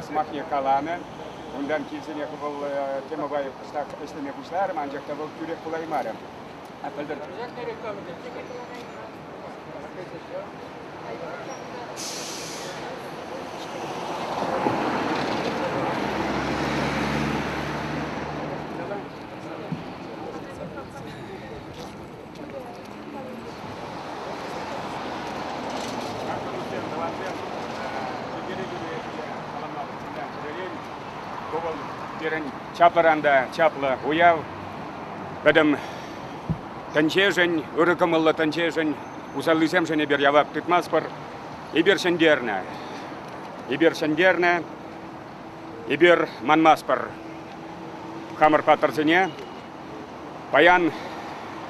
Смахне каланы, ундан килсене кыбыл темабай кыстак эстеме кушлар, манжакта был тюрек кулаймарым. Апелдер. Чапларанда чапла уяв, бәдім тәнчежін, үрікімілі тәнчежін, ұсалысем және бер явап тұтмаспыр, ибер шендерні, ибер манмаспыр. Хамыр патырзіне, паян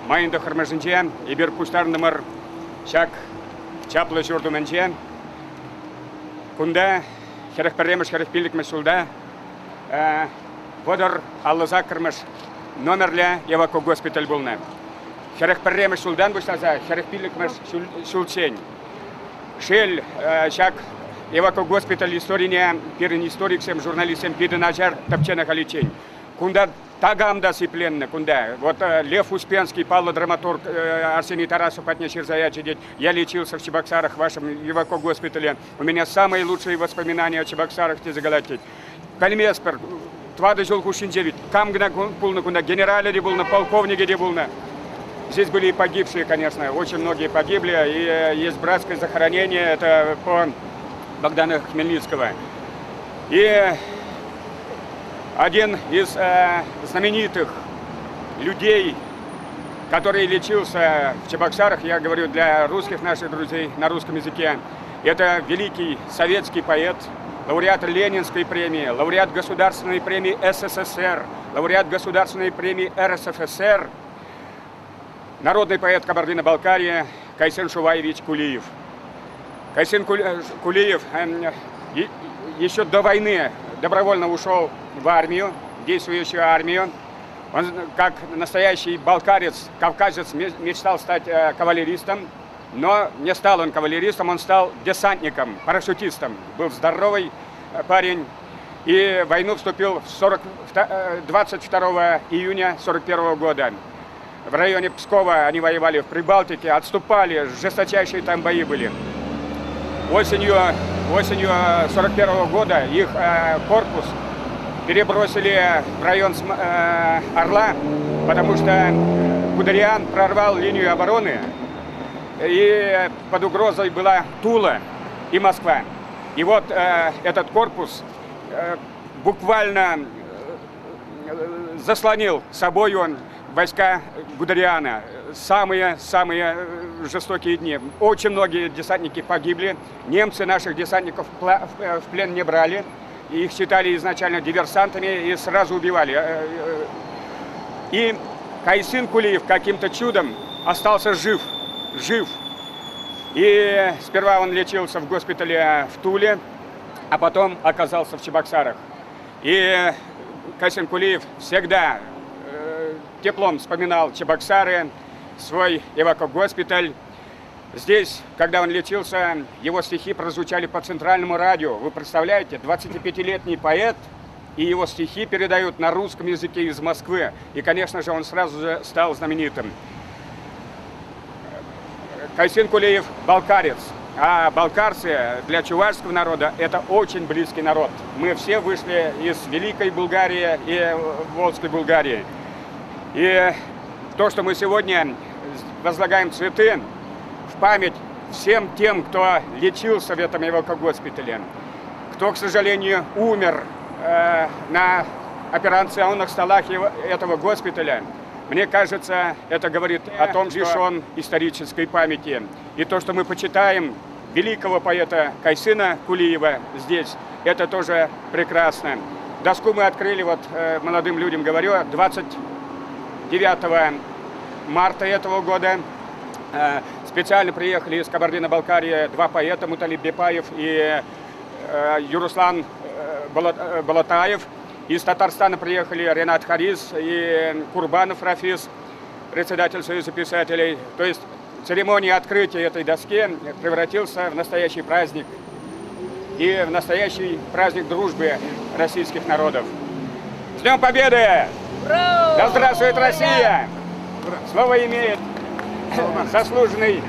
майынды қырмышынче, ибер пұштарындымыр, шак чаплы жүрдіменче, күнді херек пәрреміш, херек пилікміш жылда, Водор Аллаза кірміш номерлі евако госпиталь болны. Херек пірреміш шулдан бұштаза, херек пилікміш шулчен. Шел шак евако госпиталь историне, перін историксем, журналистем пиды нажар тапчена халичен. Кунда тагамда сипленны, кунда. Вот Лев Успенский, Павло драматург, Арсений Тарасов, Атнешир Заячи, я лечился в Чебоксарах, в вашем евако госпитале. У меня самые лучшие воспоминания о Чебоксарах, те загалатить. Кальмеспер, твады жол кушинчевит, камгна пулна кунда, генерале де булна, полковнике де булна. Здесь были и погибшие, конечно, очень многие погибли, и есть братское захоронение, это по Богдана Хмельницкого. И один из знаменитых людей, который лечился в Чебоксарах, я говорю для русских наших друзей на русском языке, это великий советский поэт, лауреат Ленинской премии, лауреат Государственной премии СССР, лауреат Государственной премии РСФСР, народный поэт Кабардино-Балкарии Кайсен Шуваевич Кулиев. Кайсен Кулиев еще до войны добровольно ушел в армию, действующую армию. Он, как настоящий балкарец, кавказец, мечтал стать кавалеристом. Но не стал он кавалеристом, он стал десантником, парашютистом. Был здоровый парень. И в войну вступил 22 июня 1941 года. В районе Пскова они воевали в Прибалтике, отступали, жесточайшие там бои были. Осенью 1941 года их корпус перебросили в район Орла, потому что Гудериан прорвал линию обороны. И под угрозой была Тула и Москва. И вот этот корпус буквально заслонил собой войска Гудериана. Самые жестокие дни. Очень многие десантники погибли. Немцы наших десантников в плен не брали. Их считали изначально диверсантами и сразу убивали. И Кайсын Кулиев каким-то чудом остался жив. И сперва он лечился в госпитале в Туле, а потом оказался в Чебоксарах. И Кайсын Кулиев всегда теплом вспоминал Чебоксары, свой эвакогоспиталь. Здесь, когда он лечился, его стихи прозвучали по центральному радио. Вы представляете, 25-летний поэт, и его стихи передают на русском языке из Москвы. И, конечно же, он сразу же стал знаменитым. Кайсын Кулиев – балкарец. А балкарцы для чувашского народа – это очень близкий народ. Мы все вышли из Великой Булгарии и Волжской Булгарии. И то, что мы сегодня возлагаем цветы в память всем тем, кто лечился в этом эвакогоспитале, кто, к сожалению, умер на операционных столах этого госпиталя, мне кажется, это говорит о том, что лишен исторической памяти. И то, что мы почитаем великого поэта Кайсына Кулиева здесь, это тоже прекрасно. Доску мы открыли, вот молодым людям говорю, 29 марта этого года. Специально приехали из Кабардино-Балкарии два поэта, Муталиб Бепаев и Юруслан Балатаев. Из Татарстана приехали Ренат Харис и Курбанов Рафис, председатель Союза писателей. То есть церемония открытия этой доски превратился в настоящий праздник и в настоящий праздник дружбы российских народов. С Днем Победы! Ура! Да здравствует Россия! Слово имеет заслуженный,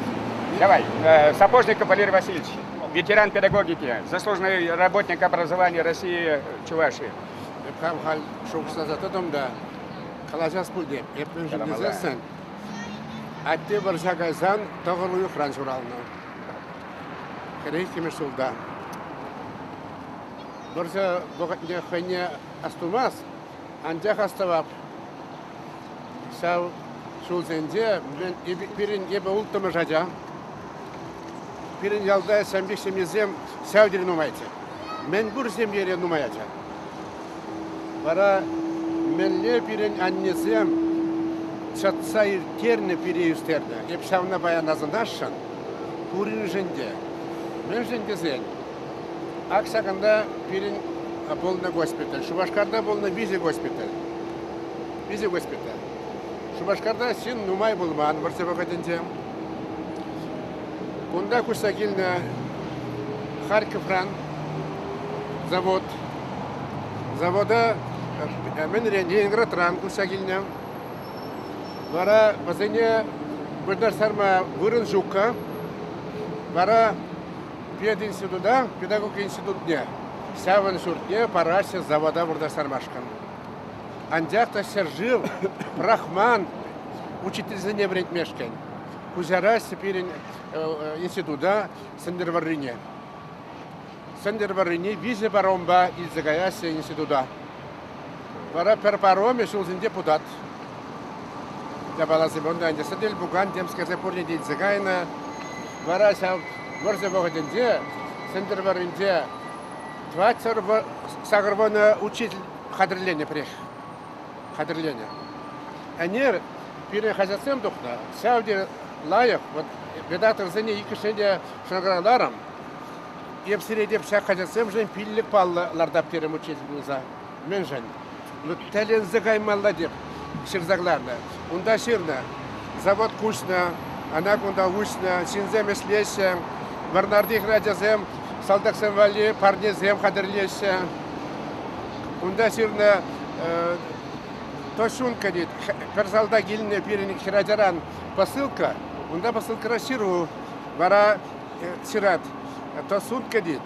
Сапожников Валерий Васильевич, ветеран педагогики, заслуженный работник образования России Чувашии. Атте барсагайсан тоғылы Франц уралны. Керек кемеш сулда. Барса боғатне хәне астумас, анжақ аставап. Сау шулзенде мен пирин ебе ултымы жажа. Пирин ялда сәмбек семезем сәудері нумайды. Мен бұр сембері нумайды. Бара менле пирин аннезем чатсайыр терне переюстерді. Епшавна баян азынашын, курин женде. Мен жендезен. Аксаганда пирин болна госпиталь. Шубашкарда болна бизе госпиталь. Бизе госпиталь. Шубашкарда син нумай болман, барса бақаденде. Кунда кусагилна Харьковран завод. Завода мен Ленинград ран кусагилна. Бара базене бирдар сарма вырын жука. Бара пединститутда, педагог институтне. Сяван шуртне парася завода бирдар сармашкан. Андякта сержил Брахман учительзене брентмешкен. Кузарас теперь институтда Сандерваррине. Сандерваррине визе баромба изгаяся институтда. Бара перпароме шулзин депутат. Я балазибонда андесадель буган темская запорне день загайна. Варася ворзе богоденде Сандерварринде 20 сагрвона учитель хадрление приех. Хадрление. Они перед хазяцем духна, сауди лаев, вот редактор за ней и кишение шаградаром, и в среде вся хазяцем жен пиллик палла лардаптерем учительница, менжен. Ну телен загай молодец, ширзагларна. Унда ширна, завод кушна, она кунда ушна, синзем слеся, варнардих радязем, салдаксем вали, парнезем хадрлеся. Унда ширна Тошун кадит, персалда гильне переник хирадяран посылка, унда посылка расиру, вара сират, тосун кадит,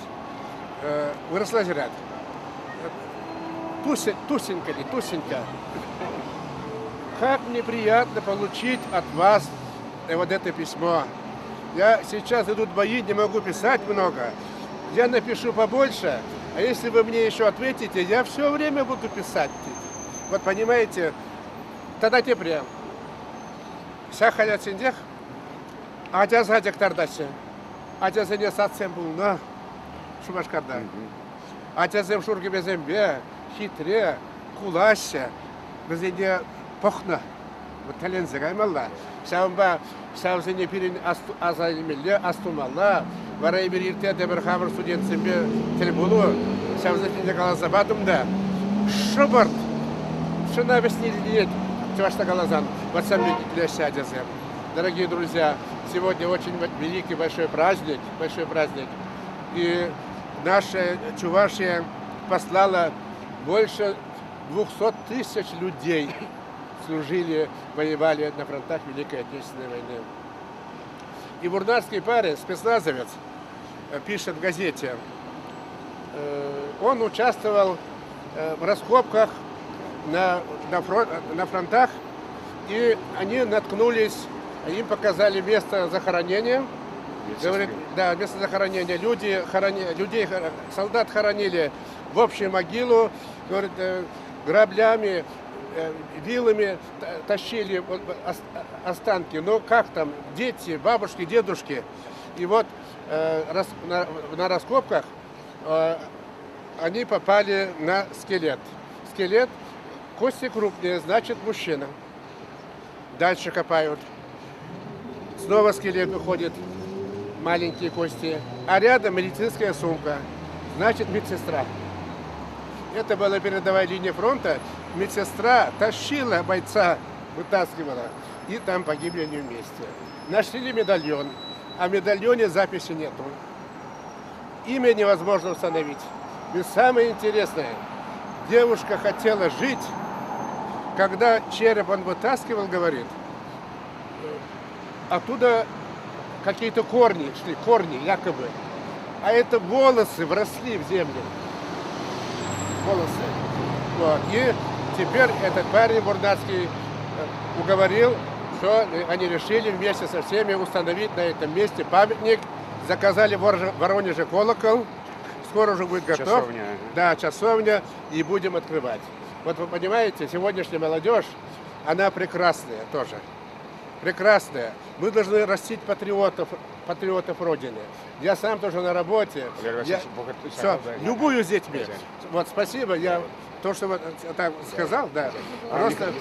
выросла сират. Тусин кадит, тусинка. Как мне приятно получить от вас вот это письмо. Я сейчас идут бои, не могу писать много. Я напишу побольше, а если вы мне еще ответите, я все время буду писать. Вот понимаете, тогда те прям. Вся халят синдех, а тебя задек тардасе. А тебя за не сацем был на Шубашкарда. А тебя зем шурги безембе, хитре, кулаще, безене похна. Talen zagaymallah. Şamba şavzeni pirin azayimille astumallah. Varay bir irte de bir haber studentsin bir telebulu. Şavzeni kalazabadım da. Шубарт, что на объяснили нет, что глазам, вот сами лещадезем. Дорогие друзья, сегодня очень великий большой праздник, и наша Чувашия послала больше 200 тысяч людей, служили, воевали на фронтах Великой Отечественной войны. И бурнарский парень, спецназовец, пишет в газете, он участвовал в раскопках на фронтах, и они наткнулись, им показали место захоронения. Говорит, да, место захоронения. Людей, солдат хоронили в общую могилу, говорит, граблями, вилами тащили останки. Но как там, дети, бабушки, дедушки. И вот на раскопках они попали на скелет. Скелет, кости крупные, значит мужчина. Дальше копают. Снова скелет выходит, маленькие кости. А рядом медицинская сумка, значит медсестра. Это была передовая линия фронта. Медсестра тащила бойца, вытаскивала. И там погибли они вместе. Нашли медальон, а в медальоне записи нету. Имя невозможно установить. И самое интересное, девушка хотела жить, когда череп он вытаскивал, говорит, оттуда какие-то корни шли, якобы. А это волосы вросли в землю. Волосы. Вот. И теперь этот парень бурнарский уговорил, что они решили вместе со всеми установить на этом месте памятник. Заказали в Воронеже колокол. Скоро уже будет готов. Часовня. Да, часовня. И будем открывать. Вот вы понимаете, сегодняшняя молодежь, она прекрасная тоже. Прекрасная. Мы должны растить патриотов Родины. Я сам тоже на работе. Все, любую с детьми. Вот, спасибо. Я то, что вот так сказал, да. Просто...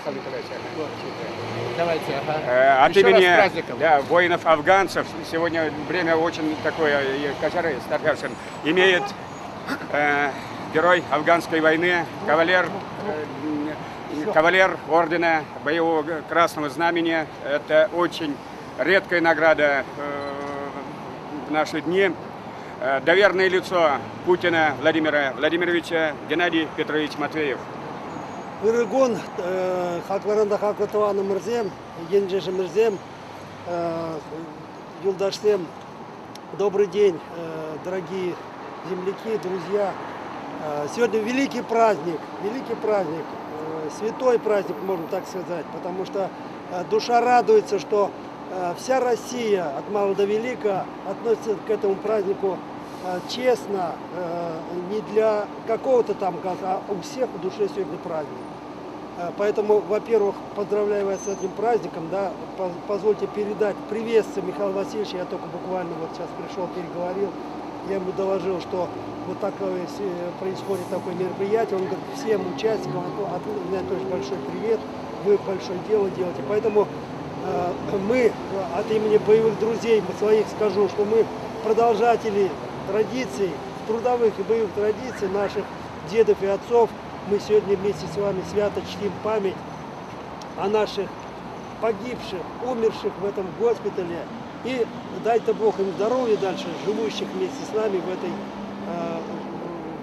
Давайте, ага. От Еще раз с имени праздником. воинов-афганцев, сегодня время очень такое, Качары Старпершин, имеет герой афганской войны, кавалер ордена Боевого Красного Знамени. Это очень редкая награда в наши дни. Доверенное лицо Путина Владимира Владимировича Геннадий Петрович Матвеев. Иргон, Хакларанда Хаклатуана Мирзем, Генджеша Мирзем, Юлдаштем. Добрый день, дорогие земляки, друзья. Сегодня великий праздник, святой праздник, можно так сказать, потому что душа радуется, что вся Россия от мала до велика относится к этому празднику честно, не для какого-то там, а у всех в душе сегодня праздник. Поэтому, во-первых, поздравляю вас с этим праздником, да, позвольте передать приветствие Михаилу Васильевичу, я только буквально вот сейчас пришел, переговорил, я ему доложил, что вот такое происходит такое мероприятие, он говорит, всем участникам от меня тоже большой привет, вы большое дело делаете, поэтому мы от имени боевых друзей своих скажу, что мы продолжатели традиций, трудовых и боевых традиций наших дедов и отцов. Мы сегодня вместе с вами свято чтим память о наших погибших, умерших в этом госпитале. И дай-то Бог им здоровья дальше, живущих вместе с нами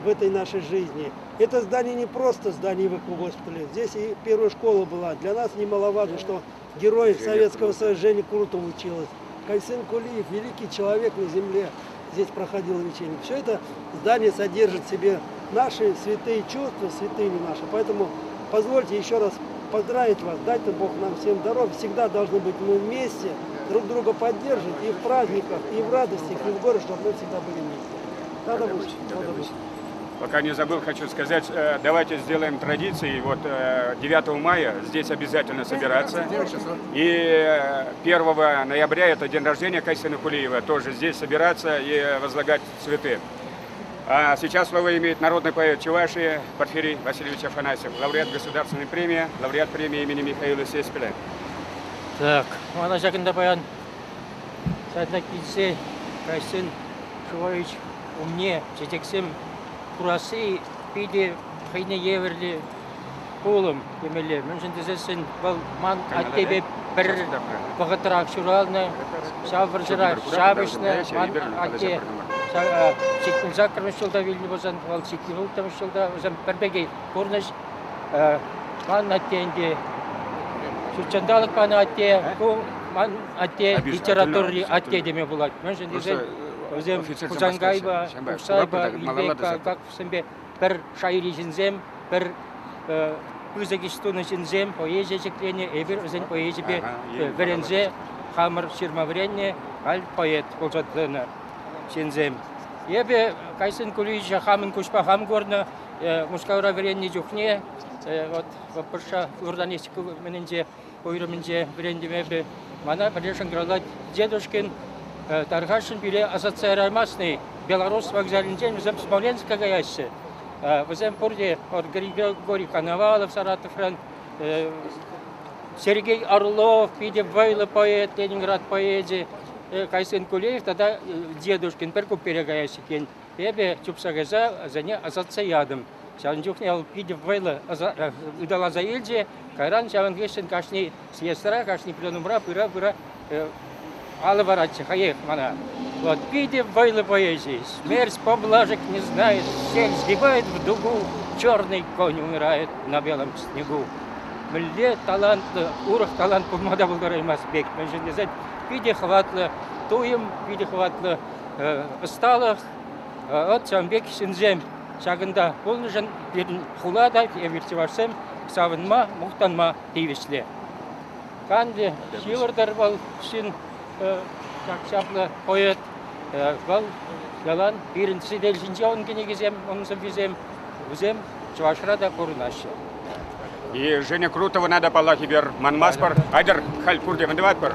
в этой нашей жизни. Это здание не просто здание в госпитале. Здесь и первая школа была. Для нас немаловажно, что герой Советского Союза Женя Крутов училась. Кайсен Кулиев, великий человек на земле, здесь проходил лечение. Все это здание содержит в себе наши святые чувства, святыни наши. Поэтому позвольте еще раз поздравить вас, дать-то Бог нам всем здоровья. Всегда должны быть мы вместе, друг друга поддерживать и в праздниках, и в радостях, и в горе, чтобы мы всегда были вместе. Надо быть. Пока не забыл, хочу сказать, давайте сделаем традицией, вот 9 мая здесь обязательно собираться. И 1 ноября, это день рождения Кайсена Кулиева, тоже здесь собираться и возлагать цветы. А сейчас слово имеет народный поэт Чувашии Порфирий Васильевич Афанасьев, лауреат государственной премии, лауреат премии имени Михаила Сеспеля. Так, mana жақында баян сәтіне келсе, Кайсын Шуваевич умне, жетексем құрасы пейде қайны еверлі қолым емелі. Мен жындызысын бұл ман аттебе бір бұғытырақ шуралны, шабыр жырақ шабышны, ман атте сетпіл закырмыш жылда вилні бозан, ол сетпіл ұлттамыш жылда өзім бірбеге көрініш ман аттенде Шучандалық ман атте, ман атте литературы атте деме болады. Мен жындызын өзім Кузангайба, Кусайба, Илбека, Гакфсымбе бір шайри жінзем, бір Үзегістуны жінзем, поэзия жеклене, әбір өзін поэзия верензе, хамыр шырма веренне, ал поэт болжатыны жінзем. Ебе Кайсын Кулиевича хамын күшпа хам көрні, мұшқаура веренне жүхне, вапырша урданестік менінже, ойрымынже верендемебе, мана бірешін гралат дедушкин, Таргашин биле ассоциируемый Белорус вокзалинжен взем Смоленского ящи. Взем порде от Григорий Коновалов, Саратовран, Сергей Орлов, Пиде Вайло поэт, Ленинград поэзия, Кайсын Кулиев, тогда дедушкин перку перегаясикен. Эбе чупсагаза за не ассоциадом. Шанджухнел Пиде Вайло удала за Ильзе, Кайран Шавангешин кашни съестра, кашни пленумра, пыра, Алваратчик, хаех мана. Вот, пиде вайлы поэзии, смерть поблажек не знает, всех сгибает в дугу, черный конь умирает на белом снегу. Мле талантлы, урах талант помада булгараймас бек. Мен жендезет, пиде хватлы, туем, пиде хватлы, ысталых, от самбек синзем, шагында, бұл жын берін хулада, эвертиварсем, савынма, мұқтанма дейвешле. Канды, шивырдар бол, шин, шапшаплы поэт, бұл ялан бірінші делшінше он кенегізем, онысы бізем, үзем, чувашрада көрінашы. И Женя Крутова надо палахи бер манмаспар, айдар халь курде вандыват бар.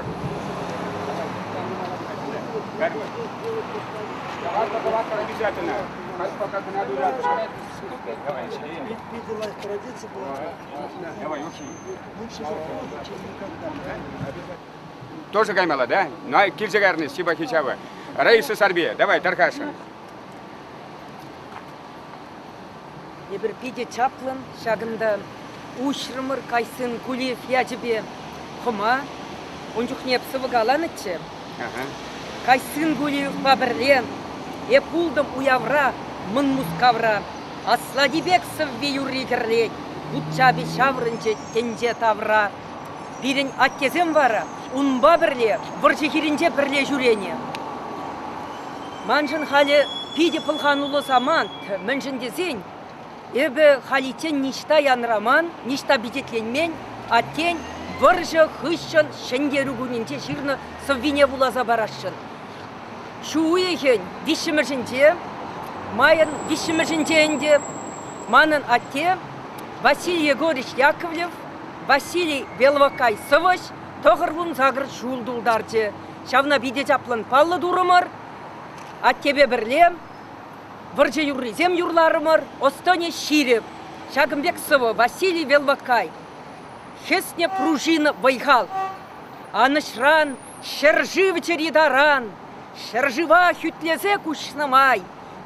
Обязательно. Видела традиция была. Давай, учи. Лучше захода, чем никогда. Тоже гаймала, да? Ну, а кильзагарный, сиба хичава. Раиса Сарбия, давай, Таркаша. Ебір пиде чаплын, шагында ушрымыр Кайсын Кулиев яжыбе құма, онжуқ непсі вғаланычы. Кайсын Кулиев бабірлен, епулдым уявра, мын мускавра, Асладибек сывве юрри кірлет, бұтчабе шаврынчы тенже тавра. Бірін аттезем вара, унба бірле, вырчы бірле жүрене. Манжын халі пиде пылғанулы заман, мінжін дезен, эбі халитен ништа янраман, ништа бедетленмен, аттен выржы хыщын шендеру күнінде жирны сыввине булаза барашын. Шуы еген вишіміржінде, майын вишіміржіндеінде, манын атте Василий Егорич Яковлев, Василий Белвакай Сывыш, тоғырвун загырт жулдулдарды. Шавна биде жаплын паллы дурымыр, аттебе бірлем, выржы юрризем юрларымыр, остоне ширеп. Шагымбек Сывы, Василий Белвакай, хесне пружина вайхал. Анышран, шержи вечеридаран, шержива хүтлезе кушнамай,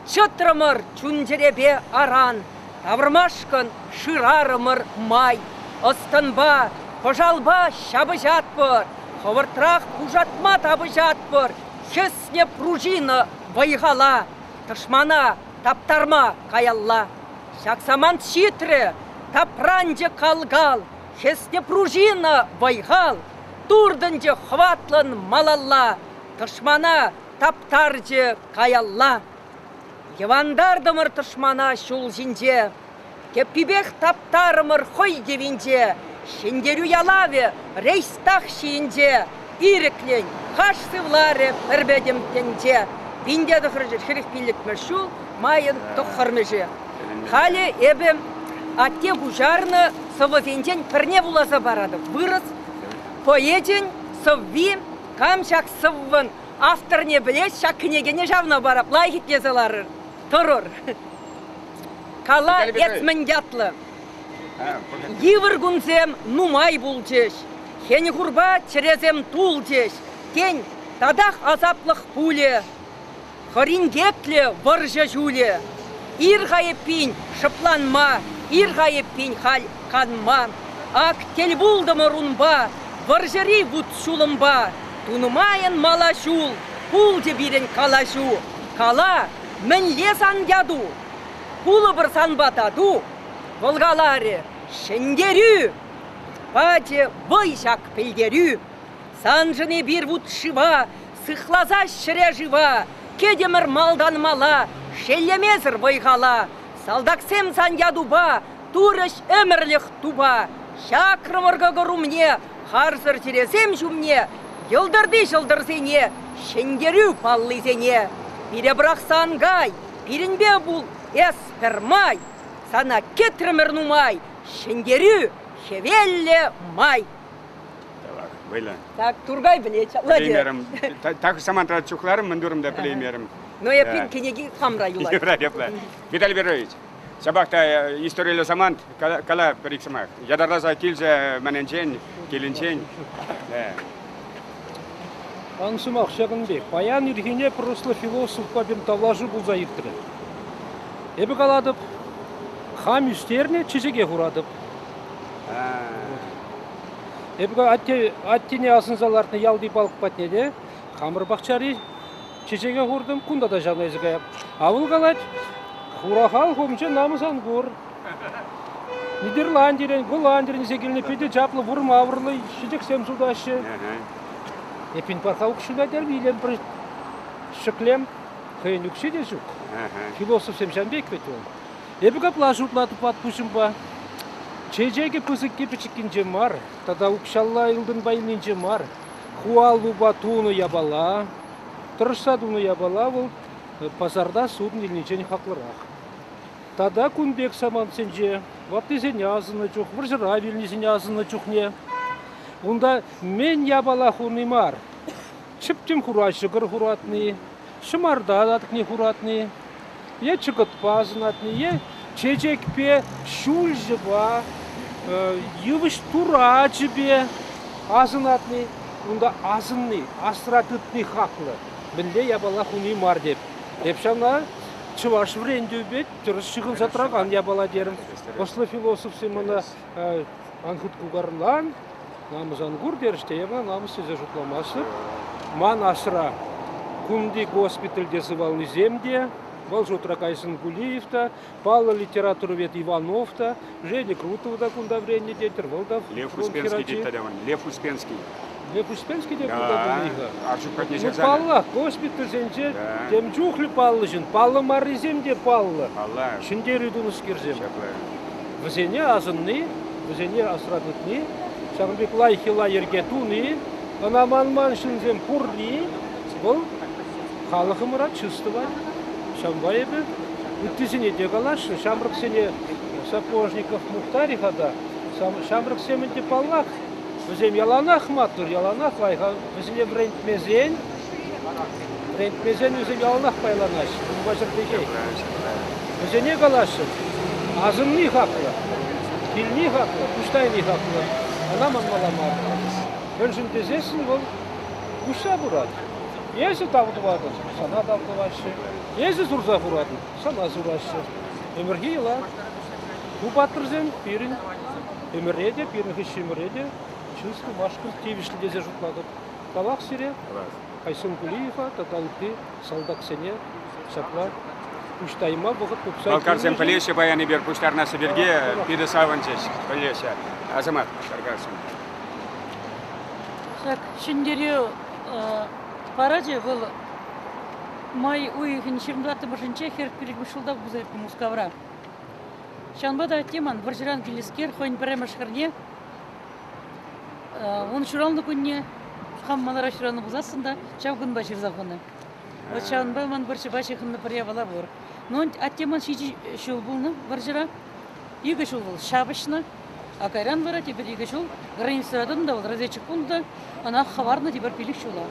чытрымыр чунжеребе аран, тавырмашкын шырарымыр май. Останба, пожалба, шабы жатпыр, ховыртрақ пужатма табы жатпыр, хесне пружина вайғала, тышмана таптарма каялла. Шаксаман шитрі, тапранжы қалғал, хесне пружина вайғал, турдынжы хватлын малалла, тышмана таптаржы каялла. Евандардымыр тышмана шул жинже, кеппибек таптарымыр хой девинже, шендерю ялаве рейстах шиинже, иреклен хашсывлары бірбедім тенже, виндеді хырық пилік мөршул, майын тұққырмыжы. Халі әбім атте бұжарны сывызенжен пірне булаза барады. Вырыз поеден сывви камшак сыввын автор не білес, шак кінегене жавна барап, лайхит езалары тұрыр. Кала етмін ятлы. Евір күнзем нумай бұлжыш. Хені хурба черезем тул деш, тень тадах азаплық пуле. Хорин гепле варжа жуле. Ир ғайыппин шыпланма, ир ғайыппин хал қанма. Ак тел булдымы рунба, варжари бұт шулымба. Тунымайын мала шул, пулде бірін кала шу. Кала мінле сандяду, пулы бір санбатаду. Волгалары шендерю, баде вайшак пілдерю. Санжыны бір бұт шыва, сықлаза шыре жыва. Кедемір малдан мала, шеллемезір вайғала. Салдаксем сандядуба, турыш өмірлік туба. Шакрым ұрғығыру мне, харзыр терезем жүмне. Йылдырды жылдырзене, шендерю паллызене. Бире бірақсан гай, бірінбе бұл эспермай. Сана кетірімір нумай, шендерю хевелле май. Böyle. Так, Тургай біле, чалады. Bilmiyorum. Tak samantra çuklarım ben durumda bilmiyorum. Но я пин кенеги хамра юлай. Yapla. Vitaly Perovich. Sabahta istoriyalı zaman kala periksamak. Yadarlaza kilze menençen, kilinçen. Аңсымақ шағынбек, баян үргене прослы философқа бен тавлажы бұл зайықтыры. Эбі қаладып, хам үстеріне чешеге құрадып. Эбі аттене асынзаларыны ялды балық патнеде, хамыр бақчары чешеге құрдым, күнда да жаны әзігі. Авыл қалад, құрахал қомча намызан құр. Нидерландерен, Голландерен зекеліне педе жаплы бұрым авырлы шедексем судашы. Епин пархаук шуна дер билем бір шыклем хейн үксе де жүк. Философ Семшанбек бет ол. Епіға плажу ұтлатып атпушым ба. Чежеге пысық кепічіккен жемар, тада ұқшалла илдың байылын жемар. Хуалу батуны ябала, тұрышсадуны ябала, ол пазарда судын елінчен хақлырақ. Тада күнбек саман сенже, ваттезен азыны жоқ, бір жыра белнезен азыны жоқ не. Онда мен ябала хунымар. Чыптым хурашыгыр хуратны, шымарда датыкне хуратны, е чыгытпа знатны, е чечекпе шул жыба, йывыш тура жыбе азынатны, онда азынны, астратытны хақлы. Бінде ябала хунымар деп. Епшана чываш вренді бет, тұрыс шығын сатраған ябала дерім. Ослы философ семіна анхыт кугарлан, намызан гур деріште, ебна намыз сөзе жұтламасы. Ман асыра күнді госпитальде зывалны земде, Вал Жутракайсын Гулиевта, Павла литературу вет Ивановта, Женя Крутовда кунда вренне детер, Волдав. Лев Успенский деталяван, Лев Успенский. Лев Успенский де кунда вренне. Аршукат не Ну Павла, госпиталь земде, тем чухли Павла жын, Павла марри земде Павла. Шиндер юдунус кирзем. Візене азынны, візене асрадытны, Шағынбек лайхила ергетуны, анаман шынзем пурли, бұл халық мұра чыстывай. Шамбай ебі, үттізіне дегалашын, шамрық сене сапожников Мухтарихада, шамрық семенде паллақ, өзем яланақ матыр, яланақ лайха, өзіне брендмезен өзем яланақ байланаш, бұлбашыр дегей. Өзіне галашын, азынны хақлы, келні хақлы, күштайны хақлы, анаман маламар. Önşün tezesin бұл күші бұрады. Есі тавдывады, сана тавдывашы. Есі зұрза бұрады, сана зұрашы. Өмірге ела. Күпаттырзен, перін. Өмірреде, перін хыш өмірреде. Чысты, машқын, тевішлі дезе жұтладып. Талақ сире, Қайсын Гулиева, таталықты, салдақ сене, сапла. Күштайма бұғыт көпсай. Балкарсен пілесі баяны бер күштарына сіберге, пиді саванчеш, пілесі. Азамат, Шаргарсын. Так, шендерю параде был май уйхин 21-ші херк перек бушылдап бұзайып мұскавра. Шанбада теман варжиран келескер хойн піремір шықырне. Он шуралны күнне хаммалара шуралны бұзасында шавгын башыр зағыны. Вот шанба ман бірші башықынны піря бала бұр. Но аттеман шичи шул бұлны варжира. Игі шул бұл шабышны. А кайран бара теперь игашул границадан да разведчик пункта она хаварна теперь пилик шула.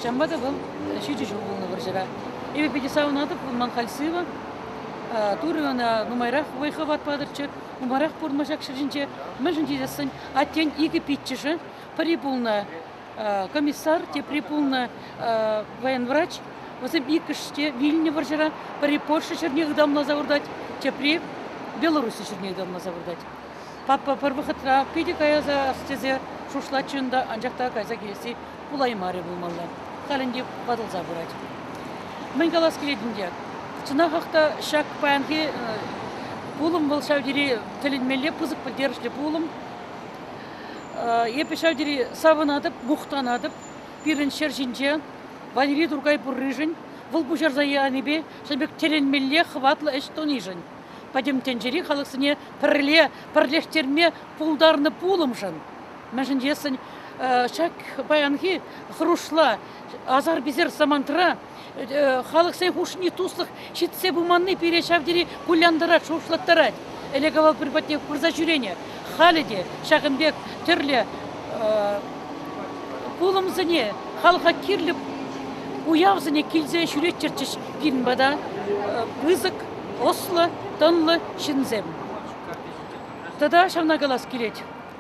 Шамбада был шичи шул был на варжара. И в 50 надо манхальсыва туры на нумайрах вайхават падырчы нумайрах пурмашак ширинче мәжін дезесін аттен игі питчіші переполна комиссар, те переполна военврач, возым икыште Вильне варжара, пере Польша черних дамла заурдать, те при Беларуси черних дамла заурдать. Папа первыхытра пиди кая за стезе шушла чында, анжакта кайза келси улаймаре булмалла. Халинде бадыл забурать. Мен галас келединде. Чынахақта шак паянхи пулым был шаудири тилинмелле пызык білдерішлі пулым. Епі шаудири савынадып, мұқтанадып, пирін шержинже, Валерий Тургай бұррыжын, выл бұжар заянебе, шабек теленмелле хватлы әш тонижын. Падем тенжери халықсыне пірлештерме пулдарны пулым жын. Мәжін жесін шак паянхи хрушла, азар безер самантыра, халық сен хушни туслық шитсе буманны перешавдери кулляндыра шушлаттарать. Элеговал припатнев курзачурение. Халиде, Шағынбек, түрлі пулымзыне, халыға кирліп, уявзыне келзе шүретчерчіш бада, вызык, ослы, тонлы, шинзем. Тада шавна галас келет.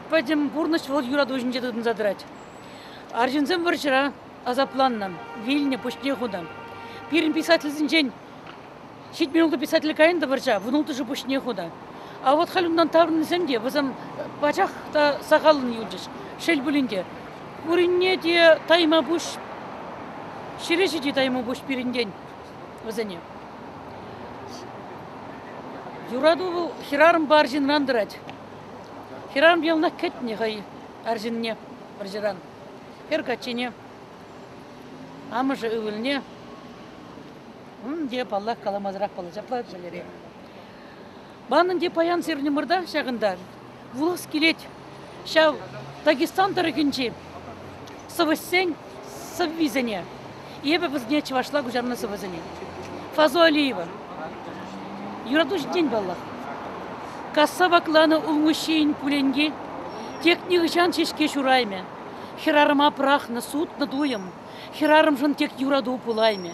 Пойдем бурныш вол юраду жүнже дыдын задырать. Аржинзем варжыра азапланнам, Вильне пушне худам. Пирин писательзін жен, шит минулды писатель кайында варжа, вунулды же пушне худа. А вот халюмдан таврын земде, вызам бачах та сағалын юлжыш, шел бүлінде. Уринне де тайма буш, ширеші де тайма буш пиринден, вызане. Юраду бұл хирарым бар жин рандырать. Хирарым елна кәтіне ғай, аржинне, варжыран. Хер кәтчене, амыжы өвіліне, деп Аллах каламазырақ балы жаплайды жәлері. Банын де паян серіне мұрда шағында, вулас келет, шау Дагестан тарығынче, сывыссен сыввизіне, ебі бізне чывашла күжарны сывызіне. Фазу Алиева, юрадуш день баллах. Касса бакланы улмущейін пуленге, тек жан шешке шурайме, хирарыма прахны судны дуем, хирарым жын тек юраду пулайме.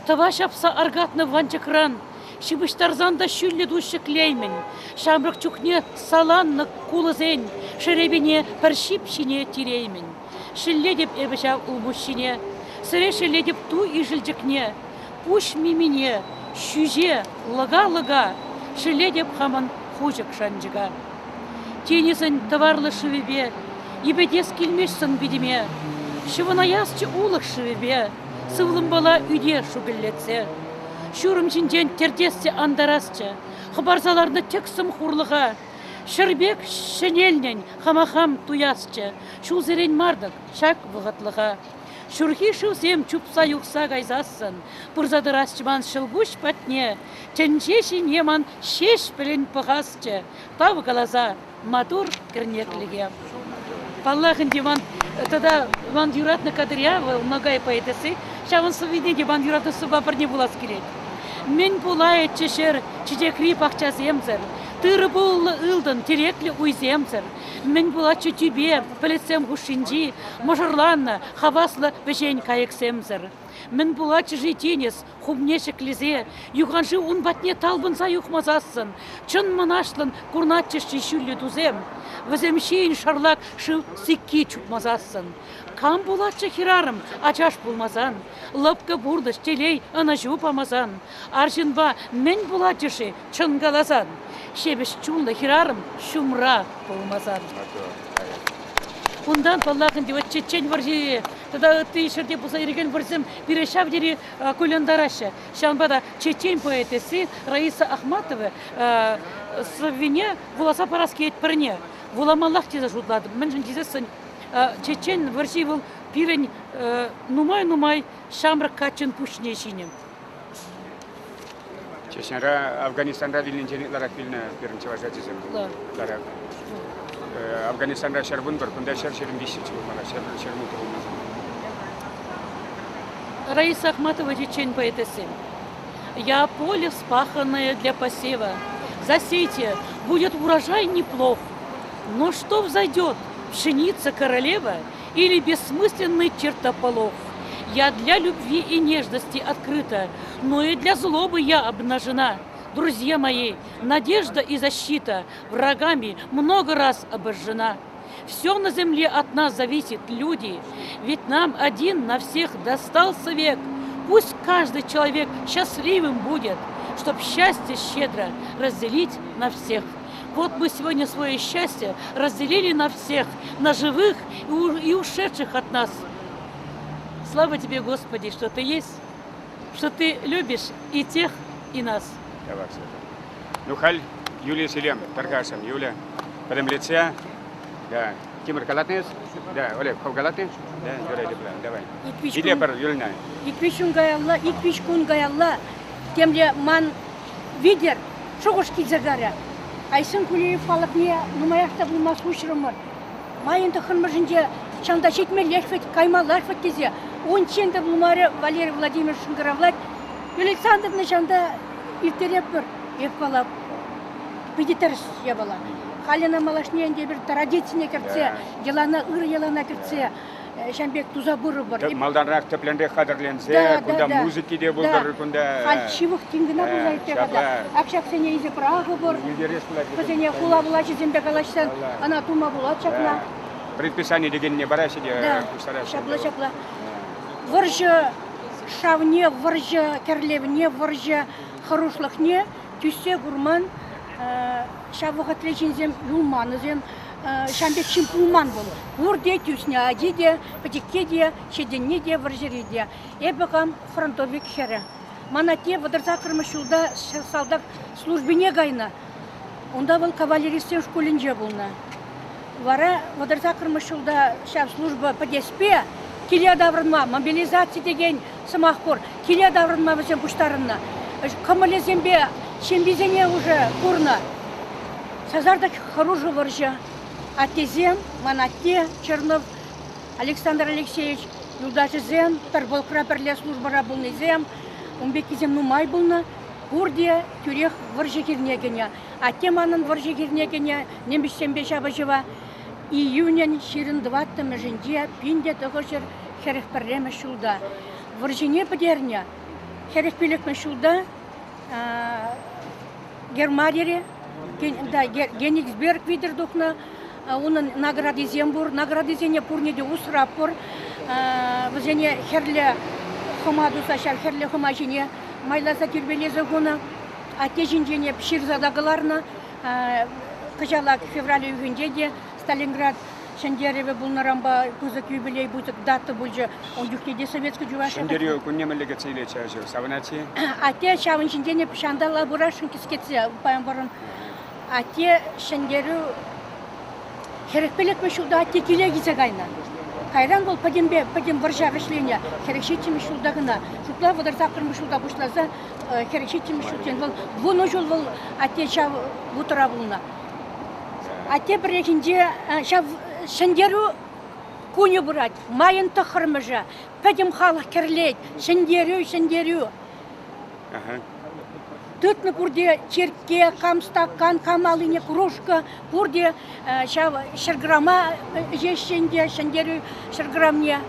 Тава шапса аргатны ванчакран, шибыштарзанда шүллі дұшы клеймен, шамрық чухне саланны кулызен, шеребіне піршипшіне тиреймен. Шилледеп әбіша ұлмұшшіне, сірі шилледеп ту и жылжікне, пуш миміне, шүже, лыга-лыга, шилледеп хаман хужық шанжыға. Тенесін товарлы шывебе, ебедес келмешсің бедеме, шывынаясчы улық шывебе, сывлым бала үйде шүгілетсе. Шурым жинжен тердесте андарасчы, хабарзаларны тексім хурлыға, шырбек шенелнен хамахам туясчы, шул зерен мардық шак вғытлыға. Шурхи шылсем чупса юқса гайзасын, пұрзадырасчыман шылбуш патне, ченчешін еман шеш білін пығасчы, тау қалаза матур кірнекліге. Паллахын деман, тогда ван юратны кадрия, многай поэтесі, шавын сывиде деман юратны суба бірне булас келет. Мен булай чешер, чидекри пақча земзір, тыры болы ылдын, тереклі уйземзір. Мен булачы тюбе, пілесем хушинжи, мұжырланны, хаваслы бәжен кайықсемзір. Мен булачы житенес, хубнеші клезе, юғанжы унбатне талбынса юқмазасын, чын мұнашлын курнатчышчы шүлі дузем. Віземшейін шарлак шыл сикки чупмазасын. Кам булачы хирарым, ачаш булмазан. Лапка бурдыш телей ана жупамазан. Аржынба мен булачышы чынгалазан. Шебеш чулы хирарым шумра булмазан. Ондан паллахын деп чечен варжи. Тогда ты шерде буса ерген варзым бирешав дери куляндарашы. Шанбада чечен поэтесі Раиса Ахматова совине буласа параскет парне. Вуламаллах теза жудлады. Мен жын тезесін чечен варжи был пирень нумай шамрак качын пушне шинем. Чеченра Афганистанда вилненжениклара пилне бірінші вожатизм. Афганистанда шарбун бір, күнде шершерін бейшіпчі болмала, шермін тұрылмазын. Раиса Ахматова чечен поэтесі. Я поле вспаханное для посева. Засейте, будет урожай неплох. Но что взойдет, пшеница королева или бессмысленный чертополох? Я для любви и нежности открыта, но и для злобы я обнажена. Друзья мои, надежда и защита врагами много раз обожжена. Все на земле от нас зависит, люди. Ведь нам один на всех достался век. Пусть каждый человек счастливым будет, чтоб счастье щедро разделить на всех. Вот мы сегодня свое счастье разделили на всех, на живых и ушедших от нас. Слава тебе, Господи, что ты есть, что ты любишь и тех, и нас. Ну, халь, Юлия Селем, Таргашем, Юля, подам лица, да, Тимур Галатнес, да, Олег Галатнес, да, Юля Лепла, давай. И Лепар, Юльна. Иквишун гаялла, иквишкун гаялла, темле ман видер, шогошки загара. Айсын кулеев халықне нумаяқта бұлмас ұшырымыр. Майынды қынмыржынде шанда шетмел лешфет, каймал лешфет кезде. Он ченді бұлмары Валерий Владимирович Шынгаравлад, Александровна шанда иртереп бір, епқалап, педитарыс ебала. Халина малашнеенде бір традицияне кіртсе, елана ыр елана кіртсе, Шамбек тузабуры бар. Малданрақ тепленде қадырленсе, күнда музыки де болдыр, күнда... Халчивық теңгіна бұлайды қада. Ақшақ сене езі прағы бар. Көзене құла бұла жезембе қалашсан, ана тума бұла чақла. Предписание дегенне барашы де күштарасы. Шапла. Варжы шавне, варжы керлевне, варжы хорошлықне, түссе ғұрман, шавыға тілешінзем, юлманызем, Шамбек чемпион был. Урде, тюсня, адиде, патикеде, шеденеде, варжереде. Эбекам фронтовик хере. Манате водорза кырмышулда солдат службине гайна. Онда был кавалеристен школинже булна. Вара водорза кырмышулда шав служба подеспе, келе даврынма, мобилизация деген самахкор, келе даврынма вазем пуштарынна. Камалезембе, шембизене уже курна. Сазардак хороший варжа. Атезем, Манате, Чернов, Александр Алексеевич, Юлдашызем, Тарбол Краперле службара булны зем, Умбекизем Нумай булна, Гурдия, Тюрех, Варжекирнегеня. А теманын Варжекирнегеня, Нембешембе Шабажева, июнен ширин 20 жинде, пинде тығышыр херехперлеме шулда. Варжене подерня, херехпелекме шулда, Гермарире, Гениксберг видердухна, onun nagrady Zemбур, nagradizenie purnede usrapur, вазене херле хомаду сашар, херле хомажине, майласа тюрбелезе гуна, а те жинжене пширзадагыларна, кыжалак февраль үйгендеде, Сталинград, Шендереве булнарамба, кузак юбилей бутык даты бульжа, он юхтеде советский жуаша. Шендерев күннемелеге цейле чажы, саванати? А те шавын жинжене пшандала бурашын кискетсе, паямбарын, а те Шендерев Херекпелек мешулда текиле гизагайна. Кайран бол падем варжа гышления. Херекшити мешулда гына. Шутла водорза кырмышулда бушлаза херекшити мешултен бол. Буно жол бол ате шав бутра булна. Ате бірекінде шав шендеру куни бурать. Майын тахырмыжа. Падем халық керлейд. Шендеру. Тытны пурде черке, камстакан, камалыне, кружка, пурде шерграма жешенде, шендеру шерграмне.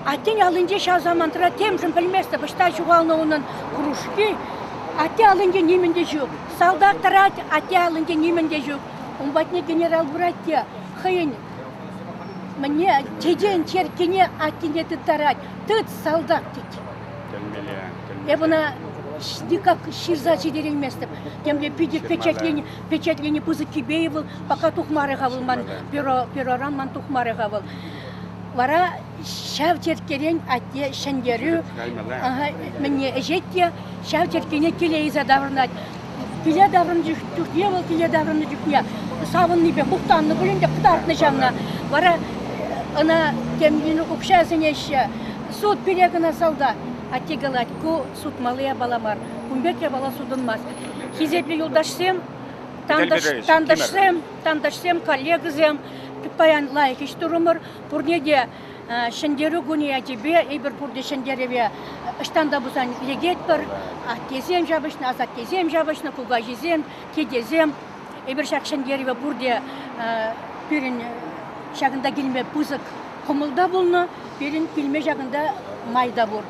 А тень алынде шау замантыра тем же пельместо, башта чугална onun кружки, а те алынде неменде жүк. Солдат тарать, а те алынде неменде жүк. Умбатне генерал братья, хыйын. Мне теден черкене, а тене ты тарать. Тыт солдат тить. Эбуна никак ширзачи дерелместіп. Темле пидер печатление пузыки бейвыл, пока тухмары гавылман, пероранман тухмары гавыл. Вара шав теркерен атте шендерю, мне жетте, шав теркене келе иза даврнать. Келе даврын жүхневыл, келе даврын жүхне. Савынны бе, мұқтанны бүлінде құтартны жанна. Вара ана темлені ұқшазын еші, суд перегіна салда. Ати галать, ку суд малыя баламар, кумбеке бала судынмас. Хизепле юлдашсем, тандашсем, коллегзем, паян лайк иштурумыр, пурнеде шендеру гуни адибе, эбір пурде шендереве штанда бузан легет бір, аттезем жабышны, азаттезем жабышны, кугажезем, кедезем, эбір шақ шендереве пурде пирин шағында келме пузык құмылда болны, пирин келме жағында майда бұр.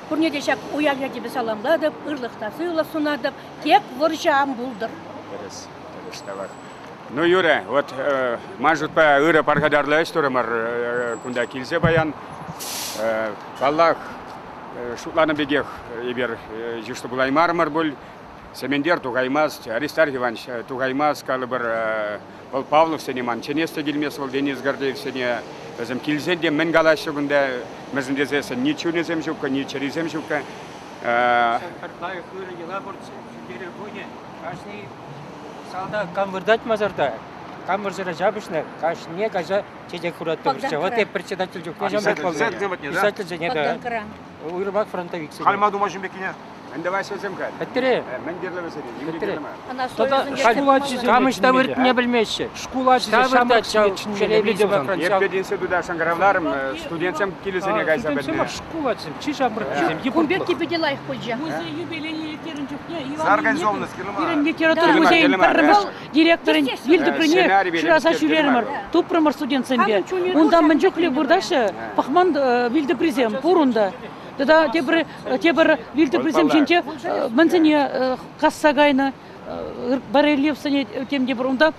Пурнеде шақ уяля тебе саламладып, ырлықтасы ұла сунадып, тек варжам бұлдыр. Ну, Юра, вот мажут по ыра паргадарла историмар кунда килсе баян. Аллах шутланы бегех ибер жишты булай мармар бұл. Семендер тугаймаз, Аристарх Иванович тугаймаз, калыбыр Пол Павлов сенеман, ченесте келмес ол Денис Гордеев сене өзім килзенде мен галашы күнде мізіндезесін ни чунезем жүкка, ни черезем жүкка. Салда камвырдать мазарда, камвырзара жабышна, кашне кажа чедек хуратты бұрша. Вот и председатель жүк, не жамбет болды. Писатель же не да. Уйрбак фронтовик сене. Кальмаду мажын бекіне? Давай сөзім кәді. Әттіре. Мен дерлі өседі, Әттіре. емдекелі Камышта вырт не білмеші. Школа Ставырдать Еппе института шаңғыравларым, студентсем келесене қайса бәдіне. Школа чишам Кумбек тебе дела их позже. Зарганизованность Ирен кіліма. литература Келімар, музейін келімар, піріміш директорын елді Сценарий прине береміз, шыраса келімар. шүлерімір. Туп пірімір студентсенбе. Онда мен жүклі бұрдашы пахман вилді призем пұрында. Тогда тебір вилді призем жинче мәнсене кассагайны барелевсене темде бір. Онда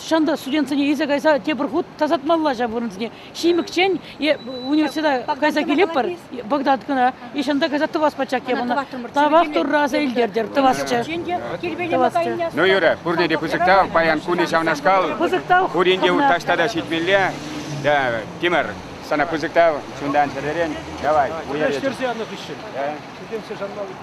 шанда студентсене езі кайса тебір худ тазатмалла жабырынсене. Шимікчен университета кайса келеп бір Багдадкына. Ешанда кайса тывас пачак ебіна. Табақ тұрраза елдердер тывасчы. Ну, Юра, пурнеде пызықтау, паян куни жавнашкал, пуринде уташтада шитмелле, да, Тимер, sana пызықтау, шундан шеререн, давай, уярет. Студентсе жанналық үшін. Студентсе жанналық.